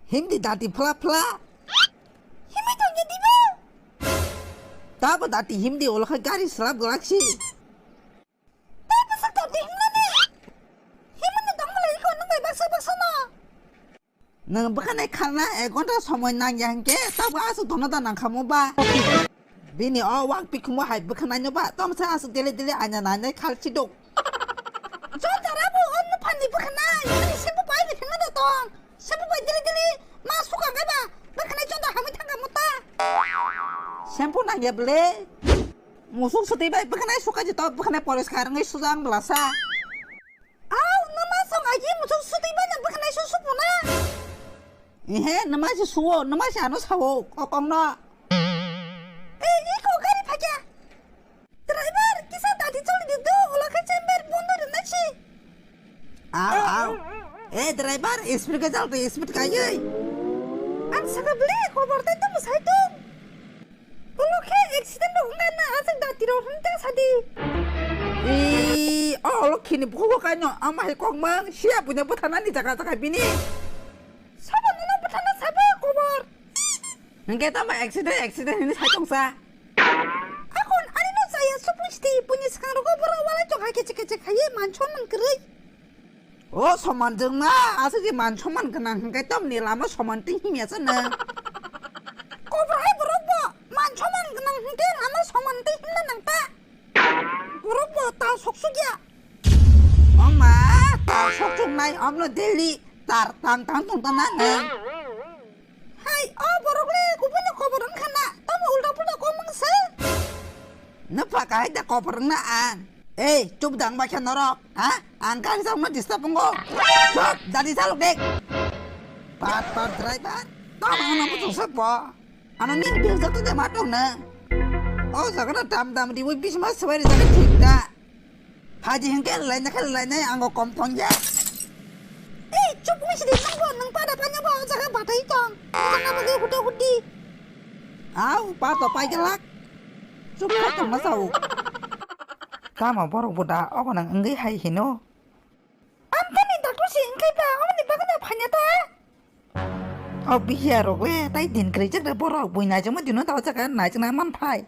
힘디 다디 플라 힘이 더 디바 다보 다디 힘디 올라가 가리 슬랍 글락시 무슨 더 힘나네 힘은 너무 이거 없는 거야 박사나 nang bakane khana e gonta somoy nang yang ke tabu asu dono da nang khamu ba bini o wak pikmo hai bakana nyoba tom sa asu dele anya na ne khalchi dok 저 잘하고 언니 판이 bakana 이 신부 바이 힘나다 또 신부 바이 dili 나 수가 가봐 bakana 좀더 하면 탄가 못다 shampoo nang ya ble musuk seti bai bakana suka ji to bakana polis sekarang ngai sujang belasa 아우 너마성 아기 무슨 수도 이번에 bakana 수수구나 ihe namaji suwo namaji anu sawo kokong no 이거 가리 파자 드라이버 기사 다디 쫄리도 올라가 챔버 본도를 나치 aw driver speed ka jal to speed ka ye 안 사가 블레 고버데 또 무사이도 올라가 액시던트 온가나 아직 다 뒤로 혼자 사디 i lo kini buko ka nyo ama he kong mang sia punya butana ni jaga bini 사바 누나 부타나 사바 고버 nengke ta ma accident ini sajong sa 아곤 아니노 사야 수분시티 분이 상으로 고버라 와라 좀 하게 하예 만촌만 그래 oh soman jeng na asu ji man choman kenang hengkai tom ni lama soman ting him ya sana 고버라 해 버럭버 만촌만 그냥 흔데 아마 소만데 힘나 낭다 버럭버 다 속속이야 oma ta sok chung nai om lo deli tar tang tung tan na 하이 버럭래 고분이 고버런 칸나 너무 울다불다 고멍서 na pa kai da ko perang na an chụp dang ba khan norok ha an kan sa ma disturb ngo chop dari saluk dek pat driver ta ma na mu sa po ana ni bil sa to de ma tong na sagana dam di wi bis ma sawari sa thik da haji hengke lai na ang kom thong ya 조금씩 낭고 낭바다 파냐봐 자가 바다 있던 자가 바게 후디 aw pa to pai jalak chụp ka tong ma sau ka ma borok buda o nang ngai hai hino 암간이 닥도시 인카이다 어머니 바가나 파냐다 biya rok le tai din kri chak da borok bui na jama dinu ta chak na chak na man phai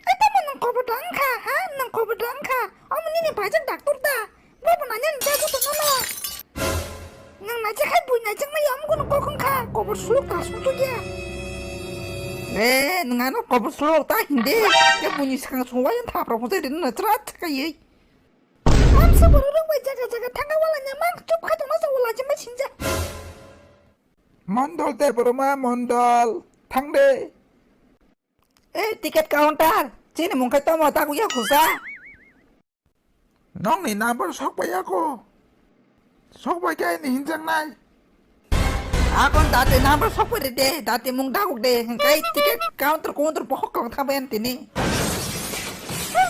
아따마 낭 고버당카 낭 고버당카 어머니네 바적 닥돌다 뭐보 나냐 내고도 너너 낭 나지 할부 나정 나 아무거나 고kun카 고버 수룩다 수룩이야 nga no ko slow ta hindi ya bunyi sang suwayan ta propose din na trat ka ye 암스 버르릉 왜 자가 탕가와라냐 막 좁하도 나서 올라지 마 진짜 Mondol te berma mondol thangde tiket counter sini mungkai to mo ta ku ya khusa nong ni number sok ba yako sok ba kai ni hinjang nai akon dati number sok pa de dati mung da ku de kai tiket counter pohok kong ta ben tini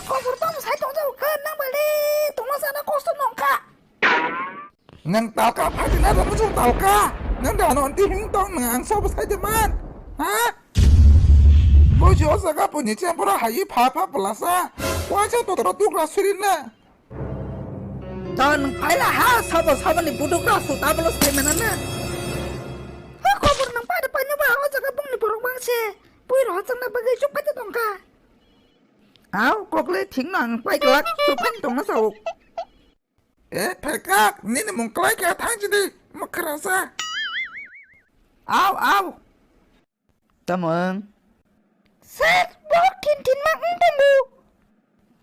고버 또 사이동자 그 낭발리 동화사나 코스트 농카 nang talka phati na ba chu talka nang da non ti hing tong nang so ba sai de man ha bo jo sa ga pu ni chen pura hai pha plasa wa cha to ro tu kra sirin na don ai la ha sabo ni buduk ra su ta blo sai mena na 고버 낭바다 파냐봐 어자가 뽕니 버럭 망세 보이러 하장나 바게 좁하다 농카 aw kok le thing nang pai klak su phan tong na sau phekak ni ni mong klai ka thang chi di makra sa aw cảm ơn 셋 먹힌 막 응대무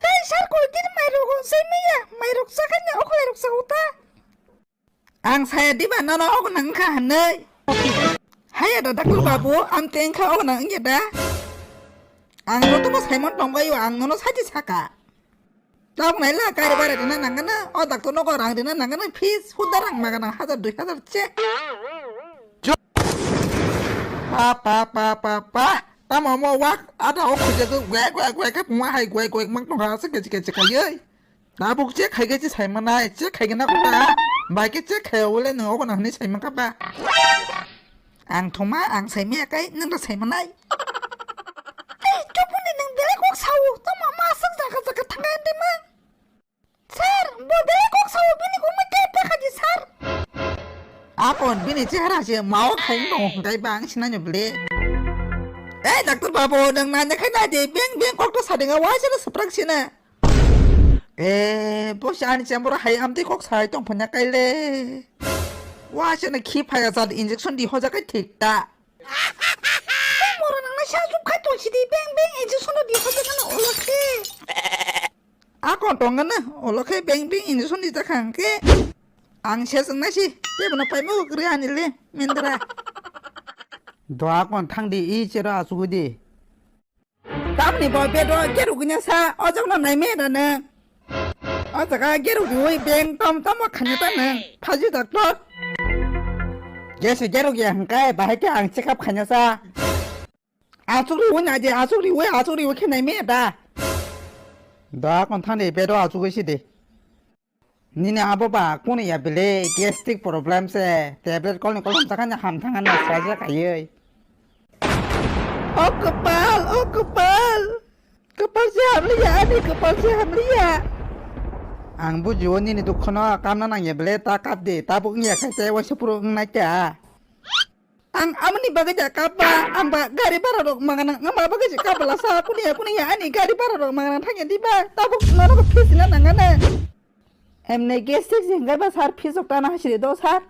가이살 골디는 마이로고 셈이야 마이록 사갔냐 오클레록 사고다 ang xe đi bạn nó có nắng khả hẳn nơi hay là đặc biệt bà bố ăn tên khá có nắng vậy đó ang nó tôi mới mất đồng cái ang nó sai chứ sao cả tao này là cái bài này nắng cái nó đặc tôi nó có ràng thì nó nắng cái nó peace hút đá ràng mà cái nào hazard đuổi hazard chết pa ta mà mua quát ở đâu có cái quẹ cái mua hay quẹ mang nó ra sức cái dưới ta buộc chết hay cái chứ sai mà này chết hay cái nó cũng ta bài cái chết heo lên nữa còn nào này sai mà các ba ang thùng má ang xài mẹ cái nó là xài mà này 저분이 능 내고 사오 또 마마 성자가 당한데 만 살, 뭐 내고 사오 비니 고마 깨빼가지 살 áo akon bini cehara sih mau kain dong kai bang sinanya beli. Dokter babu deng nanya kan aja beng kok tuh sadeng awas itu seprak sini. Bos ani campur hai amti kok saya tong punya kaile. Wah sini kip hai asal injection di hoja kai tik ta. 뭐라 나 샤좀 카토 시디 뱅뱅 이제 손으로 뒤집어가는 올라게 Akon dong kan olah kai beng injection di takang ke. Ang seseng nasi dia benar pai mau kerja ni le mendra. Doa kon thang di i cera asugu di. Tam ni boy bedo geru gnya sa ojak na nai me da ne. Ojaka geru di oi beng tam wa khanya ta ne. Phaji doctor. Gese geru ge hangkai bahai ke ang check up khanya sa. Asuri wo na je asuri wo ke nai me da. Doa kon thang di bedo asugu si di. Nini apa ba kuni ya beli gastric problem se tablet kol takkan ham tangan saja kayak. Oh kepal siapa liya ni kepal siapa liya. Ang bu jual ni tu kono kamna nang ya beli takap de tabuk ni ya kaya wasi puru ngaca. Ang amni bagai jakap ba amba gari barodok mangan ngamba bagai jakap lah sa kuni ya ani gari barodok mangan tanya tiba tabuk nono ke pisina nangane. Emne gastric sehingga besar pisok tanah sih do sar.